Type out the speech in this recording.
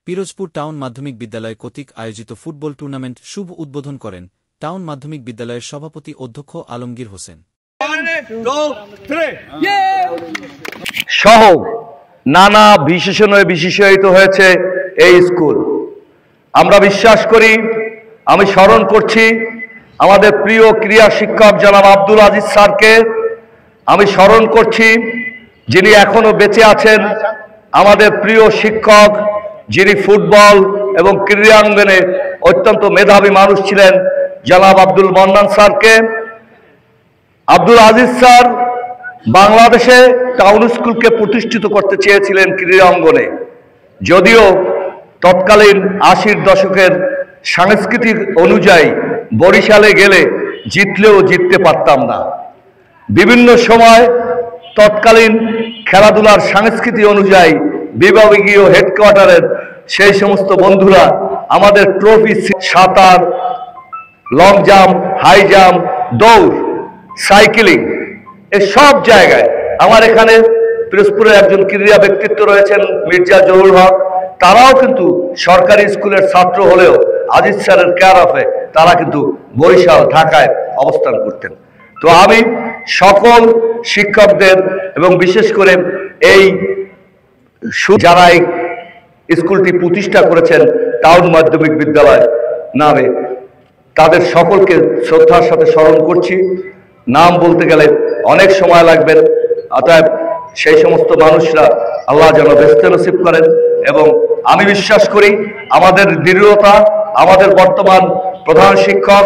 Pirojpur town মাধ্যমিক বিদ্যালয় কর্তৃক আয়োজিত ফুটবল টুর্নামেন্ট শুভ উদ্বোধন করেন টাউন মাধ্যমিক বিদ্যালয়ের সভাপতি অধ্যক্ষ আলমগীর হোসেন সহ নানা বিশেষণে বিশেষায়িত হয়েছে এই স্কুল। আমরা বিশ্বাস করি, আমি স্মরণ করছি আমাদের প্রিয় ক্রীড়া শিক্ষক জনাব আব্দুল আজিজ স্যারকে। আমি স্মরণ করছি যিনি এখনো বেঁচে আছেন, আমাদের প্রিয় শিক্ষক, যিনি ফুটবল এবং ক্রীড়াঙ্গনে অত্যন্ত মেধাবী মানুষ ছিলেন, জনাব আব্দুল মান্নান স্যারকে। আব্দুল আজিজ স্যার বাংলাদেশে টাউন স্কুলকে প্রতিষ্ঠিত করতে চেয়েছিলেন ক্রীড়া অঙ্গনে, যদিও তৎকালীন ৮০-র দশকের সাংস্কৃতিক অনুযায়ী বরিশালে গেলে জিতলেও জিততে পারতাম না। বিভিন্ন সময় তৎকালীন খেলাধুলার সংস্কৃতি অনুযায়ী বিভাগীয় হেডকোয়ার্টারের সেই সমস্ত বন্ধুরা আমাদের ট্রফি, সাঁতার, লং জাম্প, হাই জাম্প, দৌড়, সাইকেলিং, এই সব জায়গায় আমার এখানে পিরোজপুরের একজন ক্রীড়া ব্যক্তিত্ব রয়েছেন মির্জা জহুরুল হক, তারাও কিন্তু সরকারি স্কুলের ছাত্র হলেও আজিজ স্যারের কেয়ার অফে তারা কিন্তু বরিশাল, ঢাকায় অবস্থান করতেন। তো আমি সকল শিক্ষকদের এবং বিশেষ করে এই যারা এই স্কুলটি প্রতিষ্ঠা করেছেন টাউন মাধ্যমিক বিদ্যালয় নামে, তাদের সকলকে শ্রদ্ধার সাথে স্মরণ করছি। নাম বলতে গেলে অনেক সময় লাগবে, অতএব সেই সমস্ত মানুষরা আল্লাহ যেন ব্যস্ত নসিব করেন। এবং আমি বিশ্বাস করি আমাদের দৃঢ়তা, আমাদের বর্তমান প্রধান শিক্ষক